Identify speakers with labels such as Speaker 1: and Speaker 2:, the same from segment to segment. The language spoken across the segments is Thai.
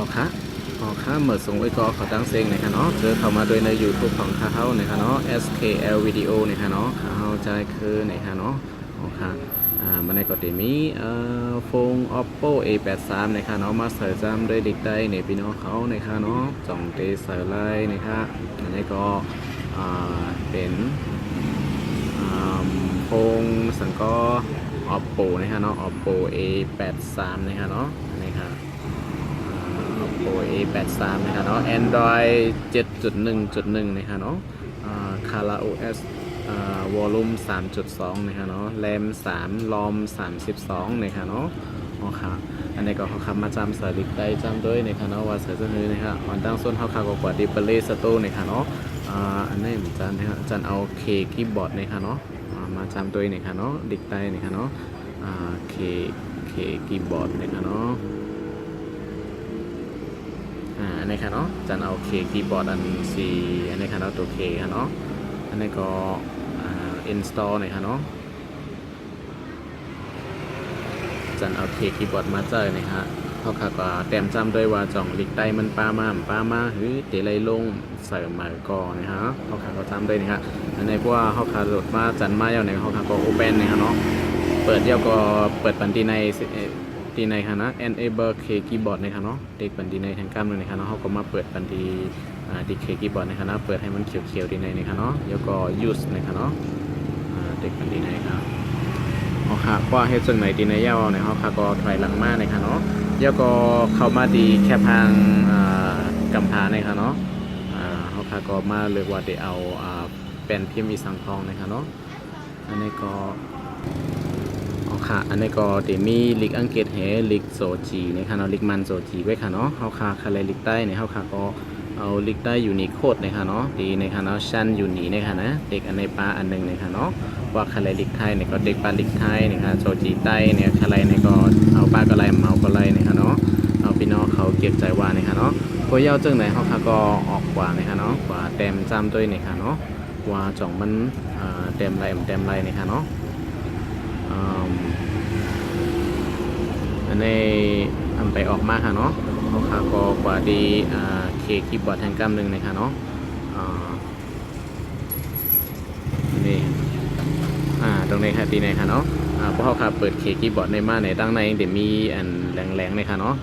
Speaker 1: อค้าเหมือนส่งไว้ก็ขอตั้งเซ็งนะครับเนาะเจอเข้ามาโดยใน YouTube ของเขานะครับเนาะ SKL Video นะครับเนาะเขาใจคือนะครับเนาะโอเคมันในก็จะมีโฟน Oppo A83 นะครับเนาะมาเสริมจำด้วยเด็กได้ในพี่น้องเขานะครับเนาะจ่องเตเสริมไล่นะครับอันนี้ก็เป็นโฟนสังก็ Oppo นะครับเนาะ Oppo A83 นะครับเนาะนี่ครับ Oppo A83 นะครับเนาะ Android 7.1.1 นะครับเนาะColor OS Volume 3.2 นะครับเนาะ RAM 3 ROM 32นะครับเนาะโอเคอันนี้ก็เขาขับมาจำสลิกได้จำด้วยนะครับเนาะว่าเสือจะคือนะครับอันตั้งส่วนเขาขับกว่าดิสเพลย์สตูนะครับเนาะอันนี้เหมือนกันนะครับจันเอาเคคีย์บอร์ดนะครับเนาะมาจำตัวนะครับเนาะดิกได้นะครับเนาะเคคีย์บอร์ดนะครับเนาะอันนี้ค่ะเนาะจันเอาเคคีย์บอร์ดอันสีอันนี้ค่ะเนาะตัวเคค่ะเนาะอันนี้ก็install นะคะเนาะจันเอาเคคีย์บอร์ดมาเจอนะฮะเขาค่ะก็แต้มจำด้วยว่าจ่องลิกไตมันปลาหรือเตะไรลงใส่มาก่อนนะฮะเขาค่ะก็จำด้วยนะฮะอันนี้เพราะว่าเขาค่ะโหลดมาจันมาอย่างไหนเขาค่ะก็โอเปนนะคะเนาะเปิดเดียวก็เปิดปันทีในค่ะนะ enable เคคีย์บอร์ดนะคะเนาะเด็กปันทีในทางการเลยนะคะเนาะเขาก็มาเปิดปันทีดิเคคีย์บอร์ดนะคะเนาะเปิดให้มันเขียวๆทีในนะคะเนาะแล้วก็ use นะคะเนาะเด็กปันทีในครับเขาค่ะว่าให้ส่วนไหนทีในยาวเนี่ยเขาค่ะก็ถอยหลังมาเลยค่ะเนาะแล้วก็เข้ามาดีแค่พังกำพาเนี่ยค่ะเนาะเขาค่ะก็มาเลือกว่าจะเอาเป็นพิมพ์อีสังทองนะคะเนาะอันนี้ก็ค่ะอันนี้ก็เดี๋ยวมีลิกอังกฤษเฮลิกโซจีนะคะเนาะลิกมันโซจีไว้ค่ะเนาะเขาค่ะคะแนนลิกใต้เนี่ยเขาค่ะก็เอาลิกใต้อยู่นี่โคตรนะคะเนาะดีนะคะเนาะชั้นอยู่นี่นะคะนะเด็กอันในปลาอันหนึ่งนะคะเนาะว่าคะแนนลิกไทยเนี่ยก็เด็กปลาลิกไทยนะคะโซจีใต้เนี่ยคะแนนเนี่ยก็เอาปลาก็ไล่เมาก็ไล่นะคะเนาะเอาพี่น้องเขาเก็บใจว่านะคะเนาะพวกเย้าจึงไหนเขาค่ะก็ออกกว่านะคะเนาะกว่าเต็มจำด้วยนะคะเนาะว่าจ่องมันเต็มไรนะคะเนาะอันนี้ทำไปออกมาค่ะเนาะเขาค่ะก็กว่าดีเคคีย์บอร์ดแทนกำหนึ่งนะคะเนาะนี่ตรงนี้ค่ะดีในค่ะเนาะพวกเขาค่ะเปิดเคคีย์บอร์ดในมาในตั้งในเดี๋ยวมีอันแรงๆนะคะเนาะ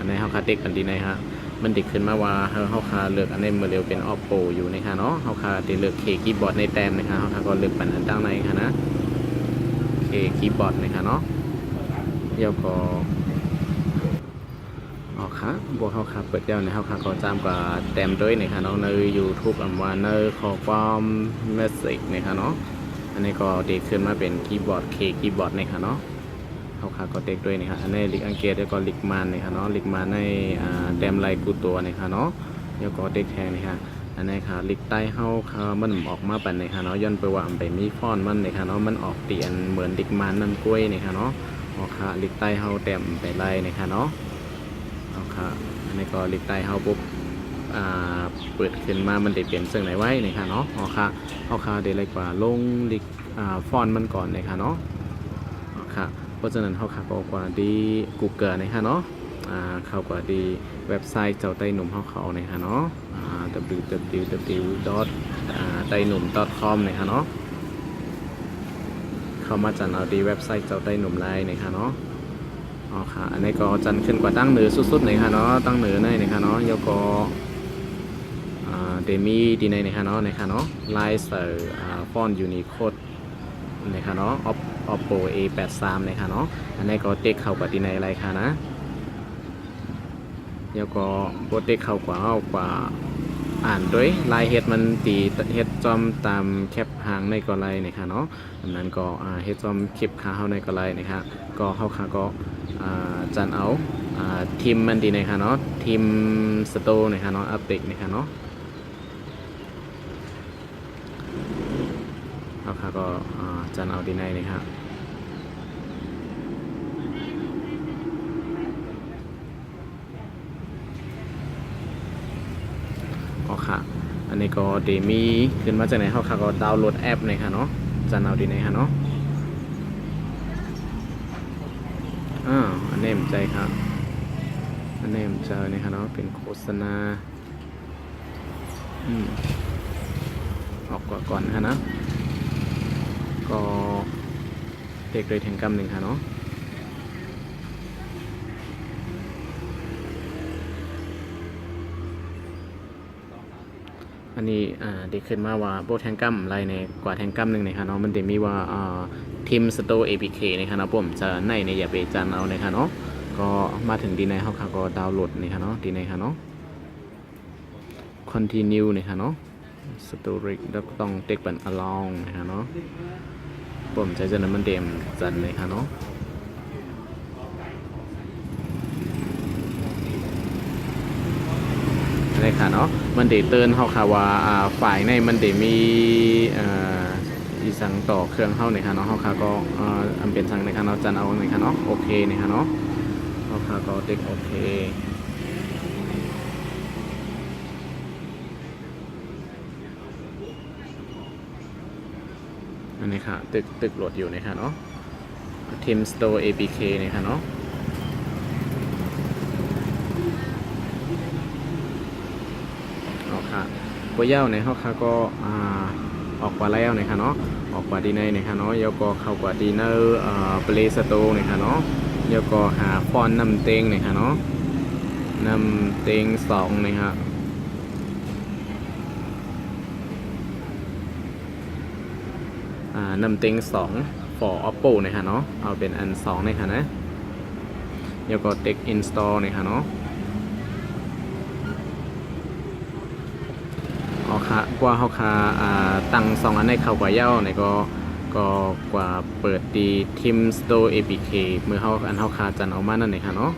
Speaker 1: ในเขาค่ะเด็กกันดีในค่ะมันดิกขึ้นมาว่าเขาค่ะเลือกอันนี้เมื่อเร็วเป็น Oppo อยู่นะคะเนาะเขาค่ะเดี๋ยวเลือกเคคีย์บอร์ดในแต้มนะคะเขาค่ะก็เลือกปันอันตั้งในค่ะนะเคคีย์บอร์ดนะคะเนาะเดี๋ยวก็ค่ะบวกเขาค่ะเปิดเดียวในเขาค่ะก็จำกับเต็มด้วยนะคะเนาะใน YouTube อันว่าในข้อความเมสเซจนะคะเนาะอันนี้ก็เด็กขึ้นมาเป็นคีย์บอร์ดคีย์บอร์ดนะคะเนาะเขาค่ะก็เด็กด้วยนะคะอันนี้ลิกอังเกตแล้วก็ลิกมันนะคะเนาะลิกมันในเต็มลายกูตัวนะคะเนาะแล้วก็เด็กแทงนะคะอันนี้ค่ะลิกใต้เขาค่ะมันออกมาเป็นนะคะเนาะย้อนไปว่าไปมีฟอนมันนะคะเนาะมันออกเตียนเหมือนลิกมันนั่นกล้วยนะคะเนาะค่ะลิกใต้เขาเต็มไปไล่นะคะเนาะค่ะอันนี้ก็ลิกใต้เฮาปุ๊บเปิดขึ้นมามันได้เปลี่ยนเสื่องไหนไว้นะคะเนาะค่ะเดี๋ยวเลยกว่าลงลิกฟอนต์มันก่อนนะคะเนาะค่ะเพราะฉะนั้นค่ะก็กว่าดี Google นะคะเนาะเข้ากว่าดีเว็บไซต์เจ้าไต้หนุ่มเขานะคะเนาะwww.tainum.com นะคะเนาะเข้ามาจันเอาดีเว็บไซต์เจ้าไต้หนุ่มไลน์นะคะเนาะค่ะอันนี้ก็จันขึ้นกว่าตั้งเหนือสุดๆเลยค่ะเนาะตั้งเหนือในนะคะเนาะแล้วก็เดมี่ดีในนะคะเนาะลายเสือฟอนต์ยูนิโคดนะคะเนาะOppo A83 นะคะเนาะอันนี้ก็เด็กเข้ากว่าดีในอะไรค่ะนะแล้วก็โปรเด็กเข้ากว่าอ่านด้วยลายเฮ็ดมันตีเฮ็ดจอมตามแคปหางในก็ไลนะคะเนาะอันนั้นก็เฮ็ดจอมคลิปขาเฮาในก็ไลนะคะก็เฮาค่ะก็จันเอาทีมมันดีนะคะเนาะทีมสโตนะคะเนาะอัปเดตนะคะเนาะเอาค่ะก็จันเอาดีในนะคะค่ะอันนี้ก็เดมีขึ้นมาจากไหนเขาค่ะก็ดาวน์โหลดแอปนะคะเนาะจันเอาดีนะคะเนาะอันนี้ผมใจครับ อันนี้ผมเจอนะครับเนาะเป็นโฆษณาออกก่อนนะก็เด็กโดยแทงกำหนึ่งค่ะเนาะอันนี้เด็กขึ้นมาว่าโบแทงกัมอะไรในกว่าแทงกัมหนึ่งนะครับเนาะมันจะมีว่าทีมสโตร์ APK นะครับเนาะผมจะในอย่าไปจันเอานะครับเนาะก็มาถึงดีในเขาค่ะก็ดาวน์โหลดนะครับเนาะดีในค่ะเนาะ continue นะครับเนาะ storage แล้วก็ต้องเด็กเป็น along นะครับเนาะผมจะนั้นมันเดมจันเลยค่ะเนาะอะไรค่ะเนาะมันเดเตือนเขาค่ะว่าฝ่ายในมันเดมีอีสังต่อเครื่องเข้าในค่ะเนาะเขาค่ะก็อันเป็นสังในค่ะเนาะจันเอาในค่ะเนาะโอเคในค่ะเนาะเขาค่ะก็เด็กโอเคอันนี้ค่ะตึกโหลดอยู่นะคะเนาะ Team Store APK นะคะเนาะเอาค่ะตัวเย้าในเขาค่ะก็ออกกว่าแล้วนะคะเนาะออกกว่าดีในนะคะเนาะแล้วก็เข้ากว่าดีเนอร์Play Store นะคะเนาะแล้วก็หาฟอนต์นำเต็งนะคะเนาะนำเต็ง2นะคะนำเต็ง2 for Oppo นะคะเนาะเอาเป็นอัน2นะคะนะแล้วก็ Text Install นะคะเนาะเอาค่ะกว่าเขาค่ะตั้ง2อันในเข้ากว่าเย้าในก็กว่าเปิดดี Team Store APK เมื่อเขาอันเขาคาจันออกมานั่นเองค่ะเนาะ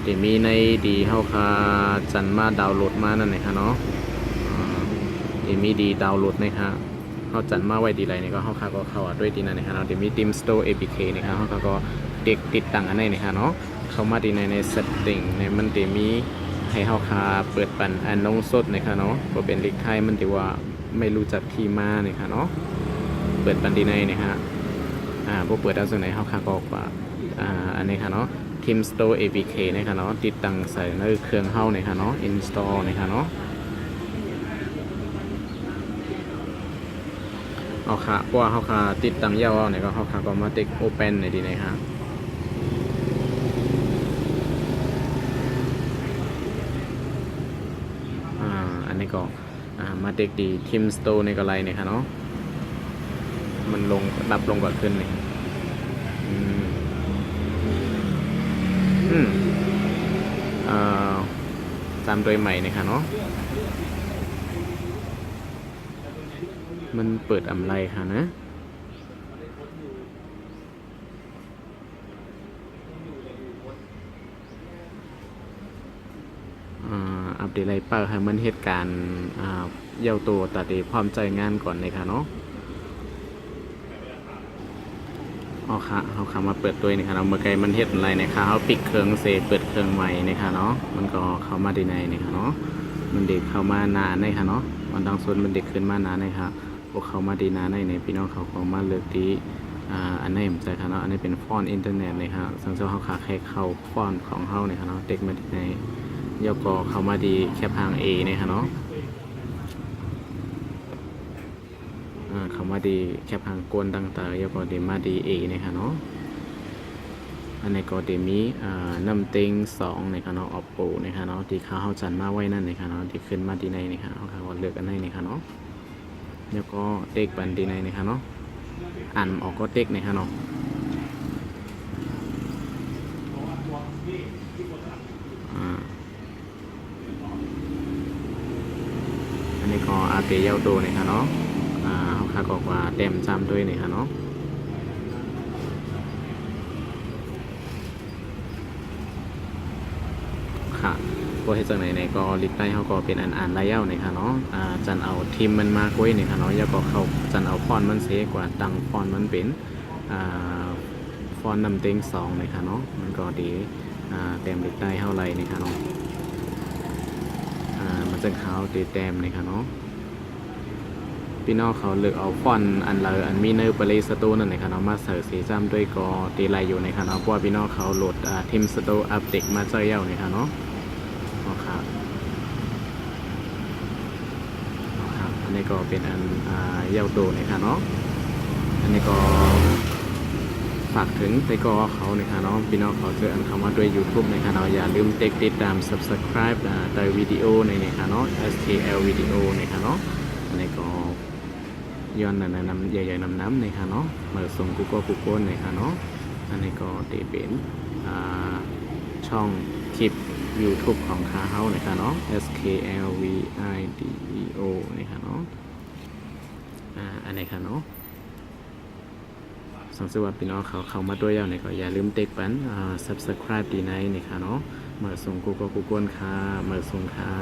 Speaker 1: เดี๋ยวมีในดีเขาคาจันมาดาวน์โหลดมานั่นเองค่ะเนาะเดี๋ยวมีดีดาวน์โหลดนะคะเขาจันมาไว้ดีไรนี่ก็เขาคาก็เข้าด้วยดีนั่นเองค่ะเนาะเดี๋ยวมี Team Store APK นะคะเขาก็เด็กติดตั้งอันไหนนะคะเนาะเข้ามาดีใน setting ในมันเดี๋ยวมีให้เขาคาเปิดปันอันลงสดนะคะเนาะก็เป็นลิกไทยมันเดี๋ยวว่าไม่รู้จักที่มานะคะเนาะเปิดปันดีในนะฮะพวกเปิดดาวส่วนไหนเขาค่ะก็ออกว่าอันนี้ค่ะเนาะ Team Store APK นะคะเนาะติดตั้งใส่ในเครื่องเฮานะคะเนาะ install นะคะเนาะเอาค่ะเพราะว่าเขาค่ะติดตั้งยาวเอาเนี่ยก็เขาค่ะก็มาติ๊ก open ในดีนะฮะอันนี้ก็มาติ๊กดี Team Store ในก็ไรเนี่ยค่ะเนาะมันลงดับลงก่อนขึ้นเลยตามโดยใหม่นะคะเนาะมันเปิดอำไรค่ะนะอัปเดตอะไรเปิดให้มันเหตุการณ์เย้าตัวตัดเดพร้อมใจงานก่อนเลยค่ะเนาะเอาค่ะเอาค่ะมาเปิดตัวนี่ค่ะเราเมื่อไกลมันเฮ็ดอะไรนะคะเขาปิดเครื่องเซเปิดเครื่องใหม่นะคะเนาะมันก็เข้ามาดีในนี่ค่ะเนาะมันเด็กเข้ามานานเลยค่ะเนาะมันดังส่วนมันเด็กขึ้นมานานเลยค่ะพวกเขามาดีนานในพี่น้องเขามาเลือกที่อันนี้ผมใจค่ะเนาะอันนี้เป็นฟอนต์อินเทอร์เน็ตเลยค่ะสังเกตเขาขาแค่เข้าฟอนต์ของเขาเนี่ยค่ะเนาะเด็กมาดีในยกก็เข้ามาดีแค่ทาง A เนี่ยค่ะเนาะเขามาดีแคปหางกวนต่างๆแล้วก็เดมาดีเอนะคะเนาะอันนี้ก็เดมีน้ำเต็ง2นะคะเนาะ Oppo นะคะเนาะที่เขาจันมาไว้นั่นนะคะเนาะที่ขึ้นมาดีในนะคะเขาเลือกอันไหนนะคะเนาะแล้วก็เด็กบันดีในนะคะเนาะอ่านออกก็เด็กนะคะเนาะอันนี้ก็อาเปียเยาโตนะคะเนาะเขาบอกว่าเต็มจำด้วยนี่ค่ะเนาะค่ะพวกเฮ็ดจังไหนก็ลิปใต้เขาก็เป็นอ่านรายเย้านี่ค่ะเนาะจันเอาทีมมันมากไว้นี่ค่ะเนาะแล้วก็เขาจันเอาฟอนต์มันเสียกว่าตั้งฟอนต์มันเป็นฟอนต์นำเต็ง2นี่ค่ะเนาะมันก็ดีเต็มลิปใต้เท่าไรนี่ค่ะเนาะมันจะขาวตีเต็มนี่ค่ะเนาะ พี่น้องเขาเลือกเอาฟอนต์อันเลยอันมีเนอร์เปรสตูนั่นนะครับเนาะมาเสิร์ชสีจำด้วยกอตีลายอยู่ในครับเนาะเพราะว่าพี่น้องเขาโหลดทีมสตูอัปเดตมาเจอเย้าในครับเนาะครับครับอันนี้ก็เป็นอันเย้าโตในครับเนาะอันนี้ก็ฝากถึงไปกอเขาในครับเนาะพี่น้องเขาเจออันคำว่าด้วย YouTube ในครับเนาะอย่าลืมติดตาม subscribe ในวิดีโอในครับเนาะ SKL วิดีโอในครับเนาะอันนี้ก็ย้อนนำใหญ่ๆน้ำในค่ะเนาะเมื่อส่งGoogleในค่ะเนาะอันนี้ก็ตีเป็นช่องคลิป YouTube ของคาเฮาในค่ะเนาะ SKLVIDEO ในค่ะเนาะอันนี้ค่ะเนาะสังเกตว่าพี่น้องเขามาด้วยอย่างนี้ก็อย่าลืมเต็กปันsubscribe ดีในค่ะเนาะเมื่อส่งGoogleค่ะเมื่อส่งค่ะ